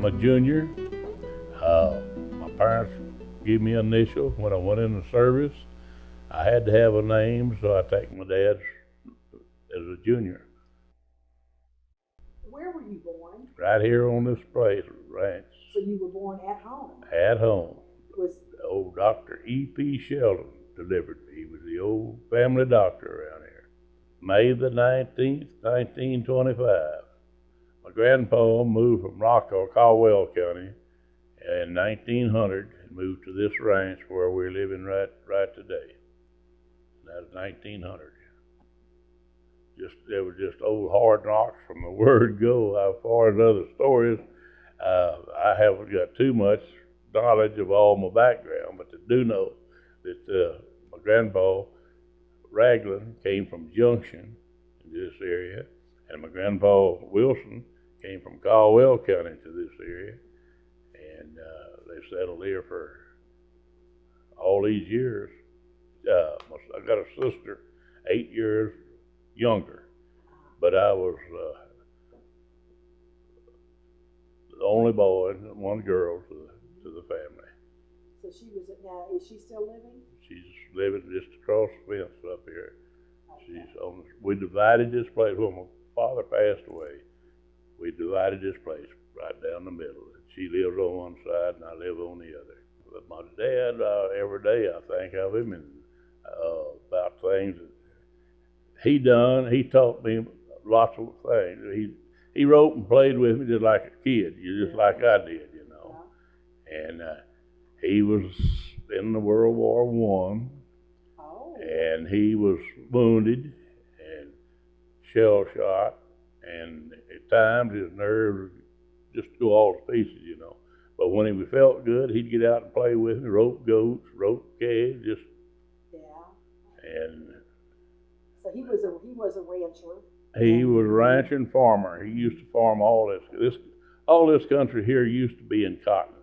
I'm a junior. My parents gave me an initial when I went in the service. I had to have a name, so I take my dad's as a junior. Where were you born? Right here on this place, ranch, So you were born at home. at home. Was Old Dr. E.P. Sheldon delivered me. He was the old family doctor around here. May the 19th, 1925. My grandpa moved from Rockwell, Caldwell County in 1900 and moved to this ranch where we're living right today. That was 1900. It was just old hard knocks from the word go. As far as other stories, I haven't got too much knowledge of all my background, but I do know that my grandpa Ragland came from Junction in this area, and my grandpa Wilson came from Caldwell County to this area, and they settled here for all these years. I got a sister 8 years younger, but I was the only boy and one girl to the family. so she was now is she still living? She's living just across the fence up here. Okay. She's on. We divided this place when my father passed away. We divided this place right down the middle. She lives on one side and I live on the other. But my dad, every day I think of him and about things that he done. He taught me lots of things. He wrote and played with me just like a kid, just like I did, you know. Yeah. And he was in the World War One, Oh. and he was wounded and shell shot, and at times his nerves just go all to pieces, you know. But when he felt good, he'd get out and play with me, rope goats, rope calves, just Yeah. and So he was a rancher. he was a rancher and farmer. He used to farm all this country here used to be in cotton,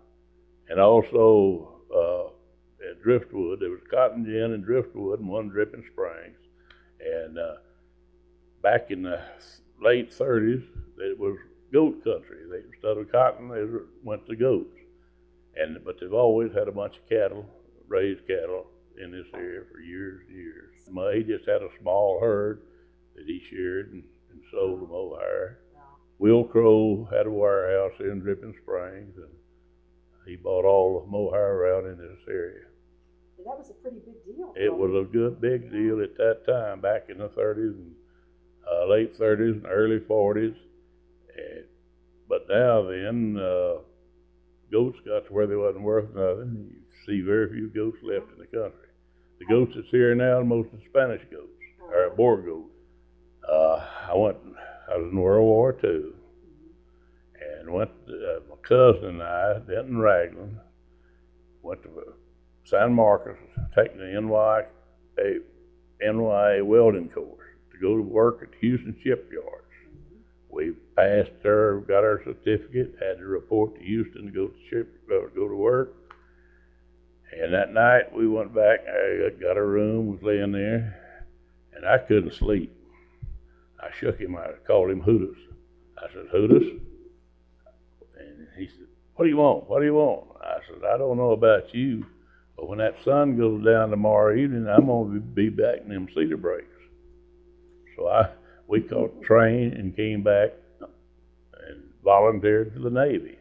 and also at driftwood. There was cotton gin and driftwood and one Dripping Springs, and back in the late 30s, it was goat country. Instead of cotton, they went to goats, but they've always had a bunch of cattle, raised cattle in this area for years and years. He just had a small herd that he sheared and sold to mohair. Yeah. Will Crow had a warehouse in Dripping Springs, and he bought all the mohair around in this area. And that was a pretty big deal. It was a good big deal at that time, back in the 30s and late 30s and early 40s. And, but now then, goats got to where they wasn't worth nothing. You see very few goats left in the country. The goats that's here now are mostly Spanish goats, or Boer goats. I was in World War II, and my cousin and I, Denton Ragland, went to San Marcos, taking the NYA welding course to go to work at Houston shipyards. We passed there, got our certificate, had to report to Houston to go to work. And that night we went back, I got a room, was laying there, and I couldn't sleep. I shook him, I called him Hootis. I said, Hootis? And he said, what do you want? What do you want? I said, I don't know about you, but when that sun goes down tomorrow evening, I'm going to be back in them cedar breaks. So we caught the train and came back and volunteered for the Navy.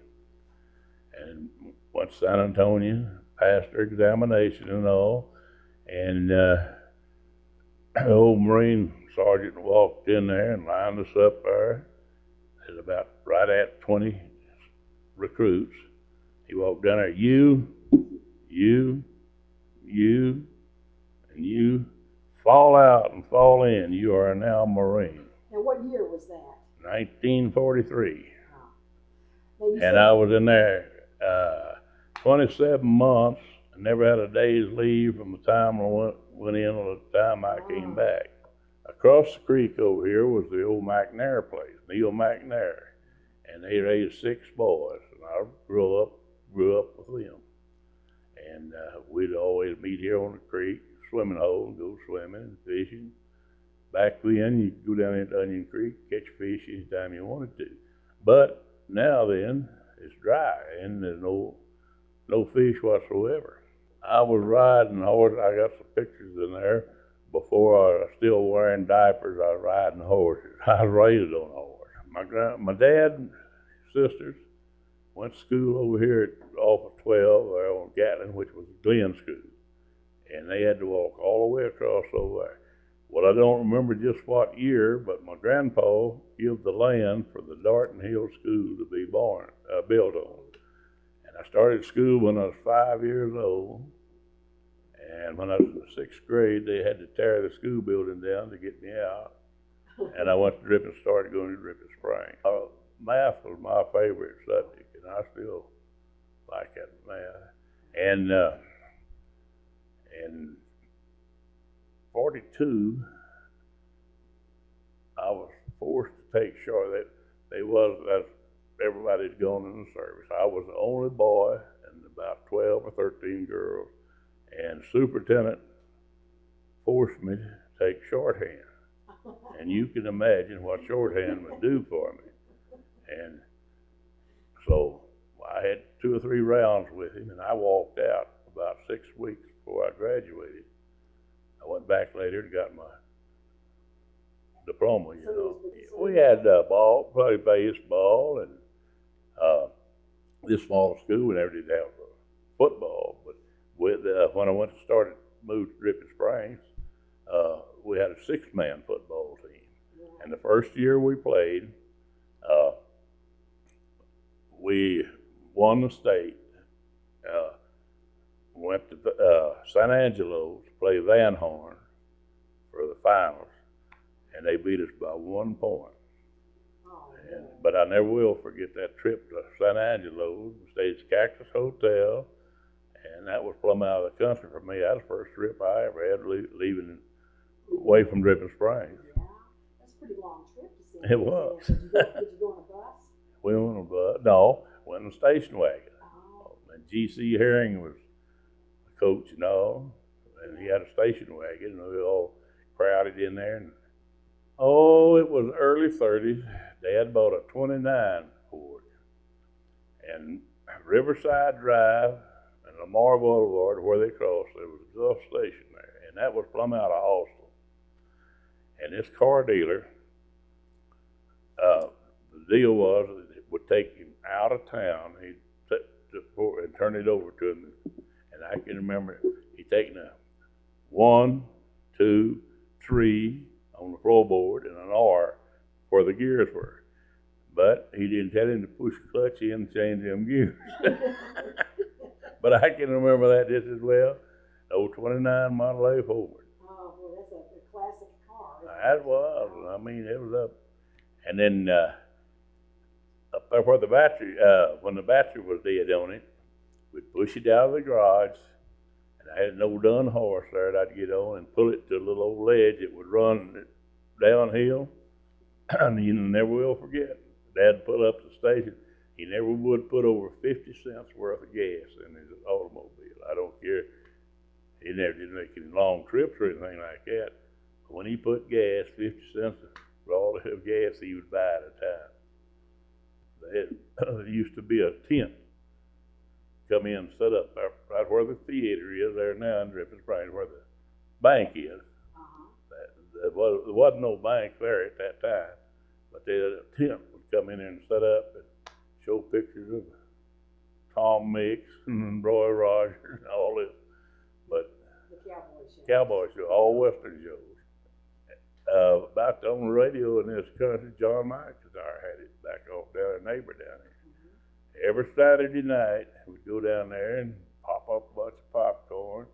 And went to San Antonio, passed their examination and all, and the old Marine sergeant walked in there and lined us up there. There's about right at 20 recruits. He walked down there, you, and you fall out and fall in. You are now a Marine. Now, what year was that? 1943. Now, And I was in there 27 months. I never had a day's leave from the time I went in to the time I came back. Across the creek over here was the old McNair place, Neil McNair, and they raised 6 boys, and I grew up with them. And we'd always meet here on the creek, swimming hole, and go swimming and fishing. Back then, you could go down into Onion Creek, catch fish anytime you wanted to. But now then, It's dry, and there's no fish whatsoever. I was riding a horse. I got some pictures in there. Before I was still wearing diapers, I was riding horses. I was raised on a horse. My dad and sisters went to school over here off of 12 there on Gatlin, which was Glen School, and they had to walk all the way across over there. Well, I don't remember just what year, but my grandpa gave the land for the Darton Hill School to be built on. And I started school when I was 5 years old. And when I was in the sixth grade, they had to tear the school building down to get me out. And I went to Dripping, started going to Dripping Springs. Math was my favorite subject, and I still like that math. And in 42, I was forced to take short. As everybody had gone in the service. I was the only boy and about 12 or 13 girls. And superintendent forced me to take shorthand. And you can imagine what shorthand would do for me. And so I had 2 or 3 rounds with him, and I walked out about 6 weeks before I graduated. I went back later and got my diploma, you know. We had played baseball, and this small school, we never did have football, but when I moved to Dripping Springs, we had a 6-man football team. And the first year we played, we won the state. Went to San Angelo to play Van Horn for the finals, and they beat us by 1 point. But I never will forget that trip to San Angelo. We stayed at Cactus Hotel, and that was plumb out of the country for me. That was the first trip I ever had leaving away from Dripping Springs. Yeah, that's a pretty long trip to see. It was. Did you go on a bus? We went on a bus. No, went in a station wagon. Oh. And G.C. Herring was the coach and all, and he had a station wagon, and we all crowded in there. And it was early 30s. Dad bought a 29 Ford, and Riverside Drive and Lamar Boulevard, where they crossed, there was a Gulf station there, and that was plumb out of Austin. And this car dealer, the deal was that it would take him out of town. He'd and turn it over to him, and I can remember he taking a 1, 2, 3 on the floorboard and an R where the gears were. But he didn't tell him to push the clutch in and change them gears. But I can remember that just as well. The old 29 Model A Ford. Oh, boy, that's a classic car. That was. I mean, it was up. And then up there where the battery, when the battery was dead on it, we'd push it out of the garage. And I had an old dun horse there that I'd get on and pull it to a little old ledge. It would run downhill. And you never will forget. Dad pulled up the station. He never would put over 50 cents worth of gas in his automobile. I don't care. He never did make any long trips or anything like that. But when he put gas, 50 cents for all the gas he would buy at a time. There used to be a tent. Come in and set up right where the theater is there now in Dripping Springs, where the bank is. There wasn't no bank there at that time, but a tent would come in there and set up and show pictures of Tom Mix and Roy Rogers and all this. But The cowboy show. Cowboy show, all Western shows. About on the radio in this country, John McIntyre had it back off down a neighbor down here. Every Saturday night, we'd go down there and pop up a bunch of popcorn,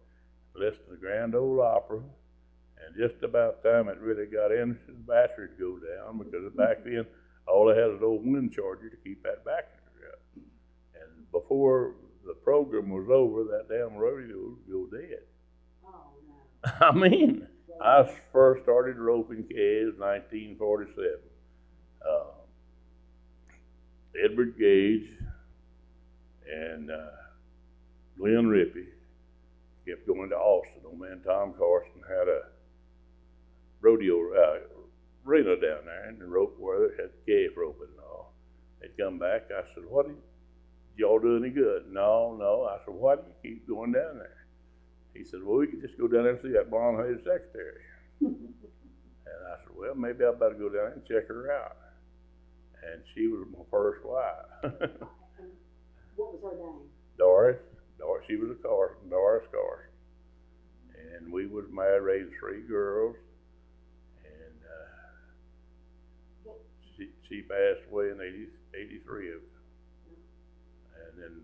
listen to the Grand Ole Opera, and just about the time it really got interested, the battery would go down, because back then, all they had was an old wind charger to keep that battery up. And before the program was over, that damn radio would go dead. Oh, no. I mean, I first started roping calves in 1947. Edward Gage and Glenn Rippey kept going to Austin. Old man Tom Carson had a rodeo arena down there, and the rope where they had calf roping and all. They'd come back. I said, "What y'all do any good? No, no. I said, why do you keep going down there? He said, well, we could just go down there and see that blonde-headed secretary. And I said, well, maybe I better go down there and check her out. And she was my first wife. And what was her name? Doris. She was a Carson, Doris Carson. And we was married, raised 3 girls. And she passed away in 83 of them. And then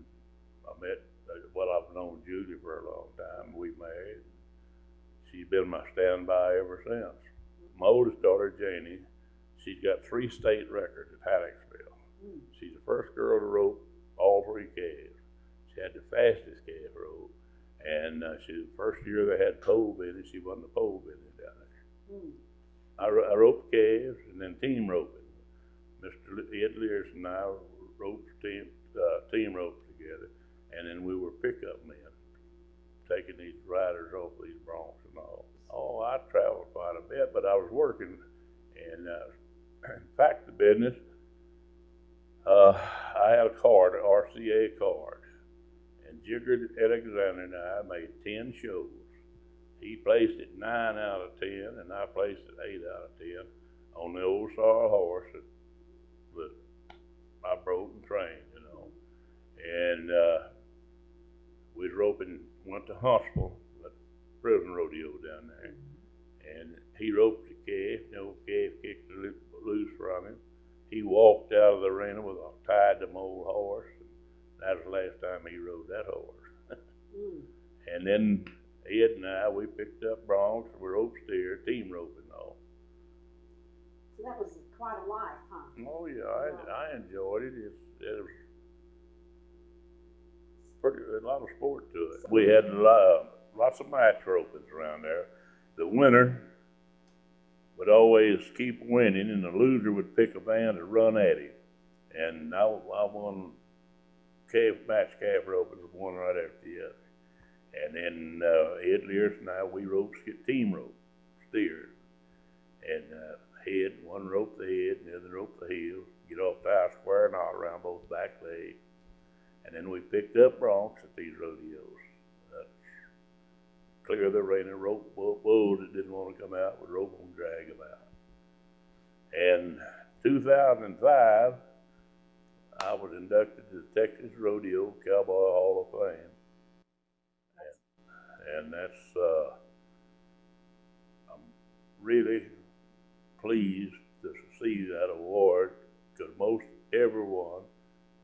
I met, well, I've known Judy for a long time. We married. She's been my standby ever since. My oldest daughter, Janie, she's got 3 state records at Haddocksville. She's the first girl to rope all 3 calves. She had the fastest calf rope. And she was the first year they had pole business, she won the pole business down there. I roped calves and then team roping. Mr. Ed Lears and I roped team ropes together, and then we were pickup men, taking these riders off these broncs and all. Oh, I traveled quite a bit, but I was working, and in fact, the business, I had a card, an RCA card, and Jigger Alexander and I made 10 shows. He placed it 9 out of 10, and I placed it 8 out of 10 on the old sorrel horse that I broke and trained, you know. And we was roping, went to Huntsville, the prison rodeo down there, and he roped the calf, the old calf kicked it loose from him. He walked out of the arena with tied the old horse, and that was the last time he rode that horse. And then Ed and I, we picked up broncs, we roped steer, team roping and all. So that was quite a life, huh? Oh yeah, I enjoyed it. It was a lot of sport to it. We had lots of match ropings around there. The winner would always keep winning, and the loser would pick a band to run at him. And I won match calf roping, one right after the other. And then Ed Lears and I, we roped team rope steers, and one roped the head, and the other roped the heels. Get off the high square knot around both back legs, and then we picked up broncs at these rodeos. Clear the arena, rope bulls that didn't want to come out, would rope them, drag them out. And 2005, I was inducted to the Texas Rodeo Cowboy Hall of Fame. And that's, I'm really pleased to see that award, because most everyone,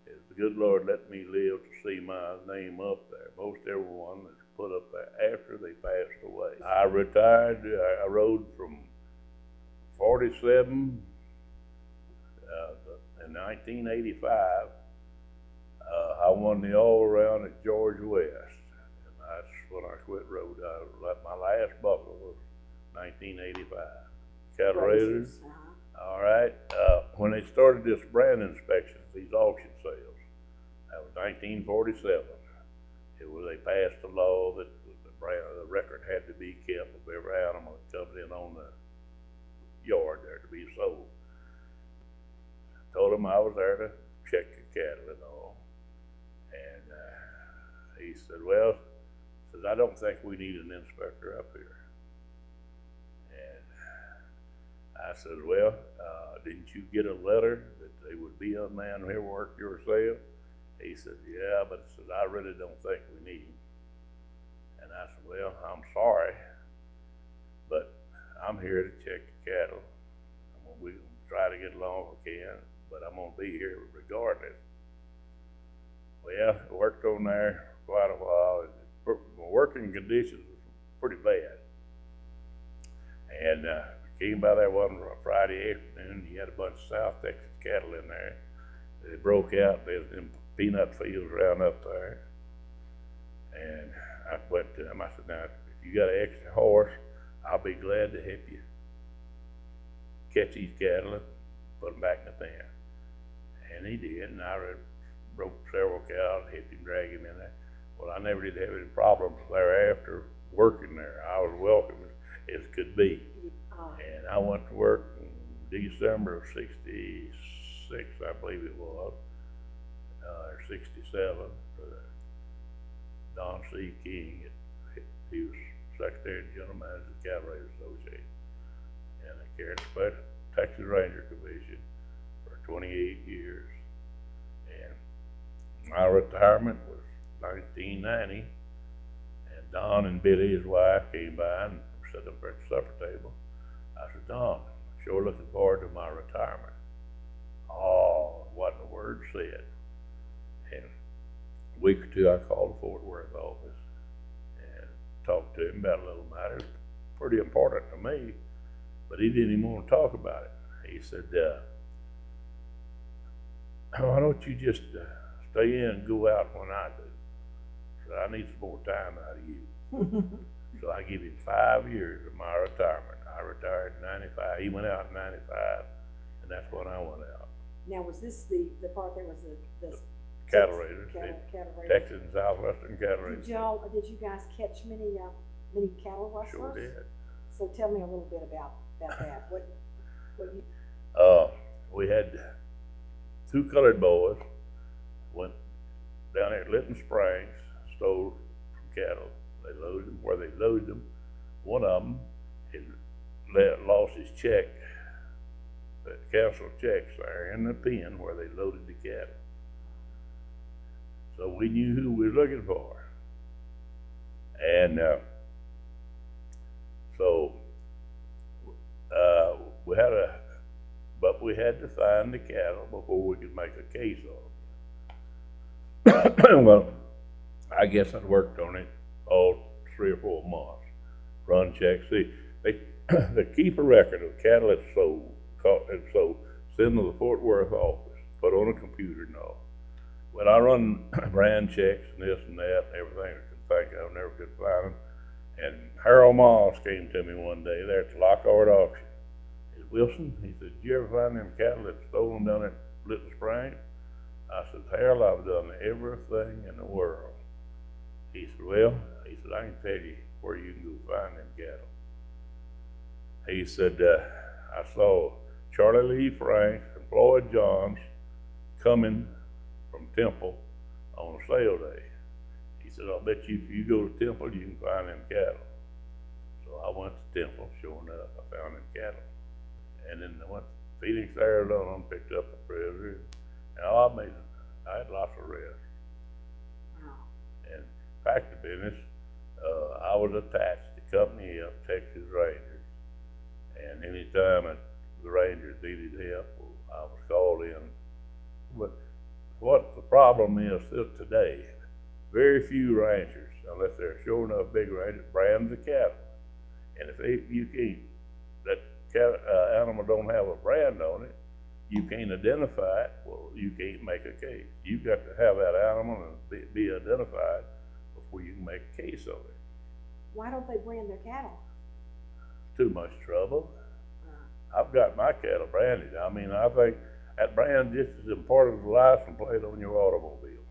if the good Lord let me live to see my name up there, most everyone that's put up there after they passed away. I retired, I rode from 47 in 1985. I won the all-around at George West. That's when I quit road. My last buckle was 1985. Cattle raisers. All right. When they started this brand inspections, these auction sales, that was 1947. They passed a law that the record had to be kept of every animal that comes in on the yard there to be sold. I told him I was there to check the cattle and all. And he said, well, I don't think we need an inspector up here. And I said, well, didn't you get a letter that there would be a man here work your sale? He said, yeah, but I really don't think we need him. And I said, well, I'm sorry, but I'm here to check the cattle. We're going to try to get along if we can, but I'm going to be here regardless. Well, I worked on there quite a while. My working conditions were pretty bad. And came by there one Friday afternoon. He had a bunch of South Texas cattle in there. They broke out. There's them peanut fields around up there. And I went to him. I said, now, if you got an extra horse, I'll be glad to help you catch these cattle and put them back in the pen. And he did. And I broke several cows, helped him drag him in there. Well, I never did have any problems thereafter working there. I was welcome as could be. And I went to work in December of '66, I believe it was. or 67, Don C. King. He was Secretary and General Manager of the Cavalry Association. And I carried a special Texas Ranger Division for 28 years. And my retirement was 1990. And Don and Billy, his wife, came by and sat up at the supper table. I said, Don, I'm sure looking forward to my retirement. Oh, wasn't a word said. And a week or two, I called the Fort Worth office and talked to him about a little matter. It was pretty important to me, but he didn't even want to talk about it. He said, why don't you just stay in and go out when I do? So I need some more time out of you. So I give him 5 years of my retirement. I retired in 95. He went out in 95, and that's when I went out. Now, was this the part that was the Cattle raiders, cattle raiders? Texas and Southwestern cattle raiders. Did you guys catch many cattle rustlers? Sure did. So tell me a little bit about that. What you? We had two colored boys went down there at Litton Springs, stole from cattle. They loaded them. Where they loaded them, one of them had lost his check, the canceled checks there in the pen where they loaded the cattle. So we knew who we were looking for. And we had to find the cattle before we could make a case on them. Well, I guess I'd worked on it all 3 or 4 months. Run checks. See, they keep a record of cattle that's sold, send to the Fort Worth office, put on a computer and all. When I run brand checks and this and that and everything I could think of, never could find them. And Harold Moss came to me one day there at the Lockhart auction. He said, Wilson, he said, did you ever find them cattle that stolen down at Little Springs? I said, Harold, I've done everything in the world. He said, well, he said, I can tell you where you can go find them cattle. He said, I saw Charlie Lee Franks and Floyd Johns coming from Temple on a sale day. He said, I'll bet you if you go to Temple, you can find them cattle. So I went to Temple, sure enough, I found them cattle. And then I went to Phoenix, Arizona, and picked up the prisoner. And I had lots of rest. Wow. And fact of business, I was attached to Company F, Texas Rangers. And anytime the Rangers needed help, I was called in. But what the problem is today, very few ranchers, unless they're sure enough big ranchers, brand the cattle. And if that animal don't have a brand on it, you can't identify it, well, you can't make a case. You've got to have that animal and be identified before you can make a case of it. Why don't they brand their cattle? Too much trouble. I've got my cattle branded. I mean, I think that brand just as important as the license plate on your automobile.